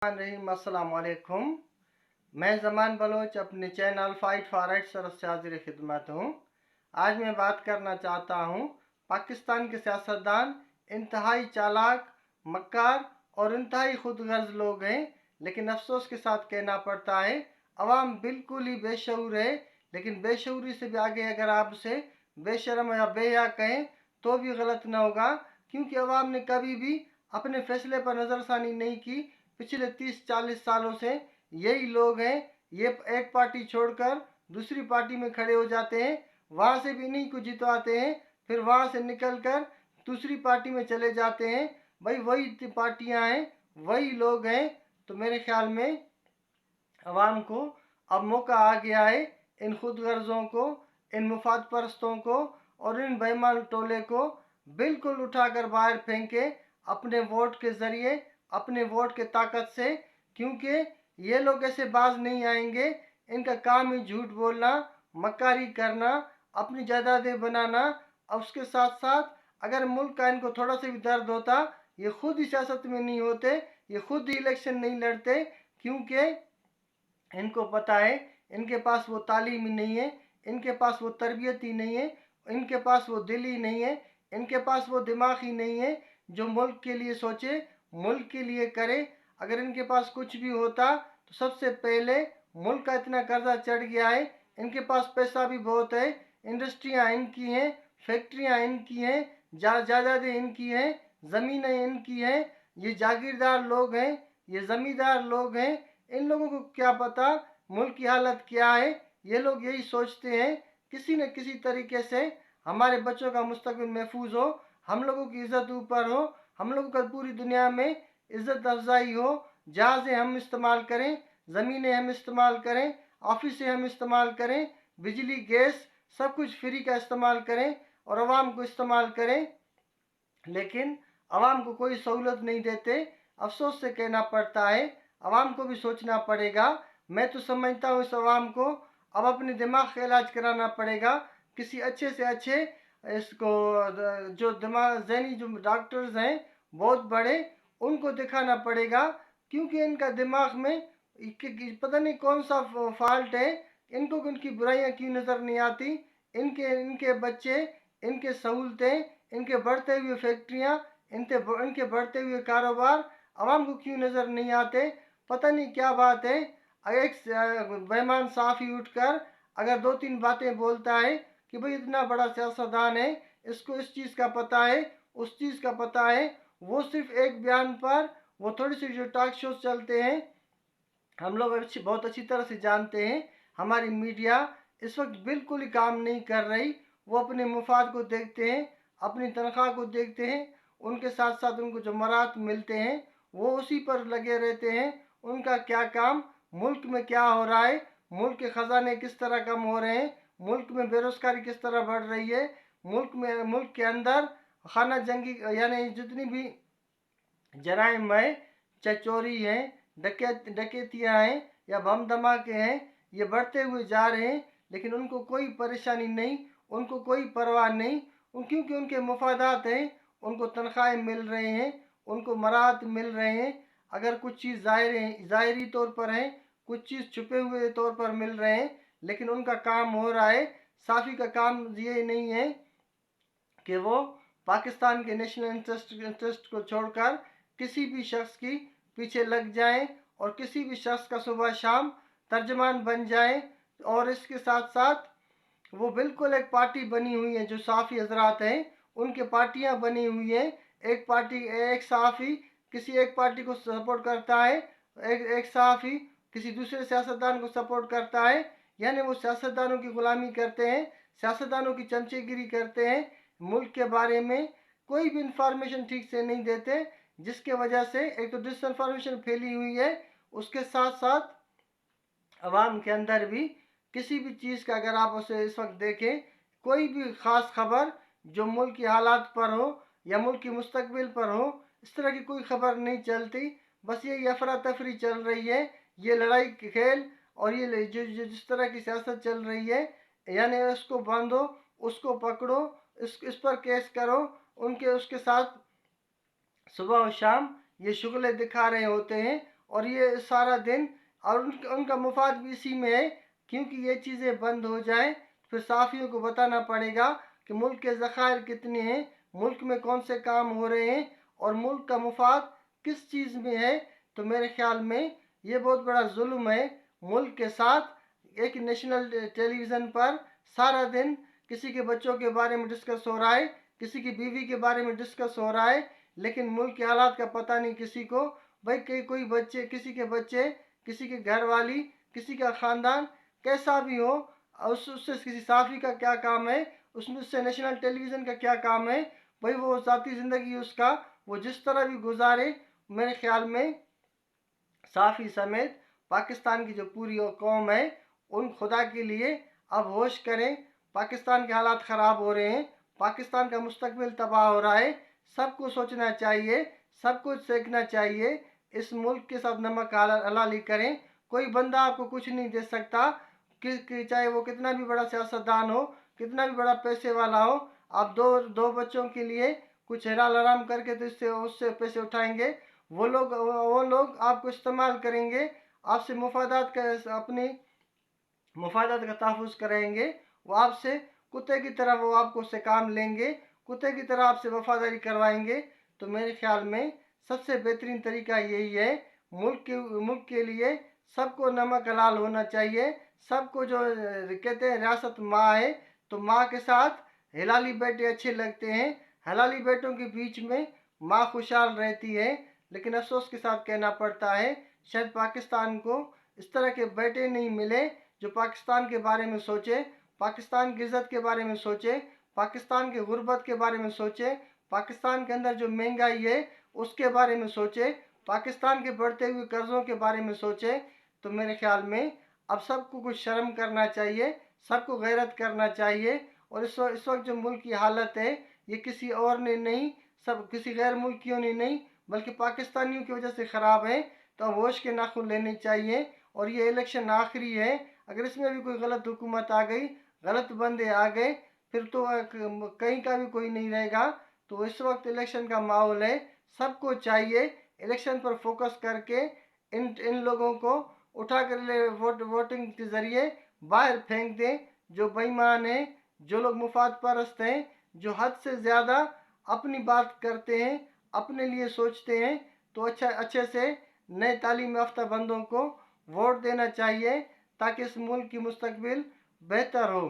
रहीम अस्सलाम वालेकुम। मैं ज़मान बलोच अपने चैनल फाइट फॉर राइट्स तरफ से हाजिर खिदमत हूँ। आज मैं बात करना चाहता हूँ, पाकिस्तान के सियासतदान इंतहाई चालाक, मक्कार और इंतहाई खुदगर्ज लोग हैं, लेकिन अफसोस के साथ कहना पड़ता है अवाम बिल्कुल ही बेशऊर है। लेकिन बेशऊरी से भी आगे अगर आप उसे बेशरम या बेहया कहें तो भी गलत न होगा, क्योंकि अवाम ने कभी भी अपने फैसले पर नज़रसानी नहीं की। पिछले 30-40 सालों से यही लोग हैं, ये एक पार्टी छोड़कर दूसरी पार्टी में खड़े हो जाते हैं, वहाँ से भी इन्हीं को जितवाते हैं, फिर वहाँ से निकलकर दूसरी पार्टी में चले जाते हैं। भाई वही पार्टियां हैं, वही लोग हैं। तो मेरे ख्याल में अवाम को अब मौका आ गया है इन खुद गर्जों को, इन मुफाद परस्तों को और इन बेईमान टोले को बिल्कुल उठाकर बाहर फेंके अपने वोट के ज़रिए, अपने वोट के ताकत से, क्योंकि ये लोग ऐसे बाज नहीं आएंगे। इनका काम ही झूठ बोलना, मक्कारी करना, अपनी जायदादें बनाना। और उसके साथ साथ अगर मुल्क का इनको थोड़ा सा भी दर्द होता, ये खुद ही सियासत में नहीं होते, ये खुद ही इलेक्शन नहीं लड़ते, क्योंकि इनको पता है इनके पास वो तालीम ही नहीं है, इनके पास वो तरबियत ही नहीं है, इनके पास वो दिल ही नहीं है, इनके पास वो दिमाग ही नहीं है जो मुल्क के लिए सोचे, मुल्क के लिए करे। अगर इनके पास कुछ भी होता तो सबसे पहले, मुल्क का इतना कर्जा चढ़ गया है, इनके पास पैसा भी बहुत है, इंडस्ट्रियां इनकी हैं, फैक्ट्रियां इनकी हैं, जायदादें इनकी हैं, ज़मीनें इनकी हैं। ये जागीरदार लोग हैं, ये ज़मींदार लोग हैं। इन लोगों को क्या पता मुल्क की हालत क्या है। ये लोग यही सोचते हैं किसी न किसी तरीके से हमारे बच्चों का मुस्तकबिल महफूज हो, हम लोगों की इज़्ज़त ऊपर हो, हम लोगों का पूरी दुनिया में इज़्ज़त अफजाई हो, जहाज़ें हम इस्तेमाल करें, ज़मीनें हम इस्तेमाल करें, ऑफिसें हम इस्तेमाल करें, बिजली गैस सब कुछ फ्री का इस्तेमाल करें और आवाम को इस्तेमाल करें, लेकिन आवाम को कोई सहूलत नहीं देते। अफसोस से कहना पड़ता है, आवाम को भी सोचना पड़ेगा। मैं तो समझता हूँ इस आवाम को अब अपने दिमाग का इलाज कराना पड़ेगा, किसी अच्छे से अच्छे इसको जो दिमाग जहनी जो डॉक्टर्स हैं बहुत बड़े, उनको दिखाना पड़ेगा, क्योंकि इनका दिमाग में पता नहीं कौन सा फॉल्ट है। इनको उनकी बुराइयां क्यों नज़र नहीं आती। इनके इनके बच्चे, इनके सहूलतें, इनके बढ़ते हुए फैक्ट्रियां, इनके बढ़ते हुए कारोबार आवाम को क्यों नज़र नहीं आते। पता नहीं क्या बात है। एक बेईमान साफ़ी उठकर अगर 2-3 बातें बोलता है कि भाई इतना बड़ा सियासतदान है, इसको इस चीज़ का पता है, उस चीज़ का पता है, वो सिर्फ एक बयान पर, वो थोड़ी सी जो टॉक शोज चलते हैं, हम लोग बहुत अच्छी तरह से जानते हैं हमारी मीडिया इस वक्त बिल्कुल ही काम नहीं कर रही। वो अपने मुफाद को देखते हैं, अपनी तनख्वाह को देखते हैं, उनके साथ साथ उनको जो मरात मिलते हैं वो उसी पर लगे रहते हैं। उनका क्या काम, मुल्क में क्या हो रहा है, मुल्क के ख़जाने किस तरह कम हो रहे हैं, मुल्क में बेरोज़गारी किस तरह बढ़ रही है, मुल्क के अंदर खाना जंगी यानी जितनी भी जराइम है, चाहे चोरी है, डकैतियाँ हैं या बम धमाके हैं, ये बढ़ते हुए जा रहे हैं, लेकिन उनको कोई परेशानी नहीं, उनको कोई परवाह नहीं। क्योंकि उनके मुफादात हैं, उनको तनख्वाहें मिल रहे हैं, उनको मराहत मिल रहे हैं। अगर कुछ चीज़ ज़ाहिरी तौर पर है, कुछ चीज़ छुपे हुए तौर पर मिल रहे हैं, लेकिन उनका काम हो रहा है। साफ़ी का काम ये नहीं है कि वो पाकिस्तान के नेशनल इंटरेस्ट को छोड़कर किसी भी शख्स की पीछे लग जाएं और किसी भी शख्स का सुबह शाम तर्जमान बन जाएं। और इसके साथ साथ वो बिल्कुल एक पार्टी बनी हुई है, जो साफ़ी हजरात हैं उनके पार्टियां बनी हुई हैं। एक पार्टी, एक साफ़ी किसी एक पार्टी को सपोर्ट करता है, एक साफ़ी किसी दूसरे सियासतदान को सपोर्ट करता है, यानी वो सियासतदानों की गुलामी करते हैं, सियासतदानों की चमचेगिरी करते हैं, मुल्क के बारे में कोई भी इंफॉर्मेशन ठीक से नहीं देते, जिसके वजह से एक तो डिसइंफॉर्मेशन फैली हुई है, उसके साथ साथ अवाम के अंदर भी किसी भी चीज़ का अगर आप उसे इस वक्त देखें, कोई भी ख़ास खबर जो मुल्क की हालात पर हो या मुल्क की मुस्तकबिल पर हो, इस तरह की कोई खबर नहीं चलती। बस ये अफरा तफरी चल रही है, ये लड़ाई के खेल और ये जिस तरह की सियासत चल रही है, यानी उसको बांधो, उसको पकड़ो, इस पर केस करो, उनके उसके साथ सुबह और शाम ये शुगलें दिखा रहे होते हैं। اور یہ سارا دن، اور ان کا مفاد بھی اسی میں ہے، کیونکہ یہ چیزیں بند ہو جائیں پھر صحافیوں کو بتانا پڑے گا کہ ملک کے ذخائر کتنے ہیں، ملک میں کون سے کام ہو رہے ہیں، اور ملک کا مفاد کس چیز میں ہے۔ تو میرے خیال میں یہ بہت بڑا ظلم ہے ملک کے ساتھ۔ ایک نیشنل ٹیلی ویژن پر سارا دن کسی کے بچوں کے بارے میں ڈسکس ہو رہا ہے، کسی کی بیوی کے بارے میں ڈسکس ہو رہا ہے، لیکن ملک کے حالات کا پتہ نہیں کسی کو۔ بھائی کوئی بچے، کسی کے گھر والی، کسی کا خاندان کیسا بھی ہو، اس سے کسی صحافی کا کیا کام ہے، اس سے نیشنل ٹیلی ویژن کا کیا کام ہے؟ بھائی وہ ذاتی زندگی اس کا، وہ جس طرح بھی گزارے۔ میرے خیال میں صحافی سمیت پاکستان کی جو پوری قوم ہے، ان خدا کے لیے اب ہوش کریں۔ پاکستان کے حالات خراب ہو رہے ہیں، پاکستان کا مستقبل تباہ ہو رہا ہے، سب کو سوچنا چاہیے، سب کو سیکھنا چاہیے، اس ملک کے ساتھ نمک حلالی کریں۔ کوئی بندہ آپ کو کچھ نہیں دے سکتا، کہ چاہے وہ کتنا بھی بڑا سیاستدان ہو، کتنا بھی بڑا پیسے والا ہو۔ آپ دو بچوں کے لیے کچھ حلال حرام کر کے تو اس سے پیسے اٹھائیں گے، وہ لوگ آپ کو استعمال کریں گے، آپ سے اپنی مفادات کا تحفظ کریں گے، وہ آپ سے کتے کی طرح وہ آپ کو سے کام لیں گے، کتے کی طرح آپ سے وفاداری کروائیں گے۔ تو میرے خیال میں سب سے بہترین طریقہ یہی ہے، ملک کے لیے سب کو نمک حلال ہونا چاہیے۔ سب کو جو کہتے ہیں ریاست ماں ہے، تو ماں کے ساتھ حلالی بیٹے اچھے لگتے ہیں، حلالی بیٹوں کے بیچ میں ماں خوشحال رہتی ہے۔ لیکن افسوس کے ساتھ کہنا پڑتا ہے، شاید پاکستان کو اس طرح کے بیٹے نہیں ملے جو پاکستان کے بارے میں سوچے، پاکستان کی عزت کے بارے میں سوچے، پاکستان کے غربت کے بارے میں سوچے، پاکستان کے اندر جو مہنگائی ہے اس کے بارے میں سوچے، پاکستان کے بڑھتے ہوئے قرضوں کے بارے میں سوچے۔ تو میرے خیال میں اب سب کو کچھ شرم کرنا چاہیے، سب کو غیرت کرنا چاہیے، اور اس وقت جو ملک کی حالت ہے یہ کسی اور نے نہیں، کسی غیر ملکیوں نے نہیں، بلکہ پاکستانیوں کی وجہ سے خراب ہے۔ تو ہوش کے ناخن لینے چاہیے، اور یہ الیکشن آخری ہے، اگر اس میں بھی کوئی غلط حکومت آ گئی، غلط بندے آ گئے، پھر تو کہیں کا بھی کوئی نہیں رہے گا۔ تو اس وقت الیکشن کا ماحول ہے، سب کو چاہیے الیکشن پر فوکس کر کے ان لوگوں کو اٹھا کر ووٹنگ کے ذریعے باہر پھینک دیں، جو بے ایمان ہیں، جو لوگ مفاد پرست ہیں، جو حد سے زیادہ اپنی بات کرتے ہیں، اپنے لیے سوچتے ہیں۔ تو اچھے سے نئے تعلیم یافتہ بندوں کو ووٹ دینا چاہیے، تاکہ اس ملک کی مستقبل بہتر ہو۔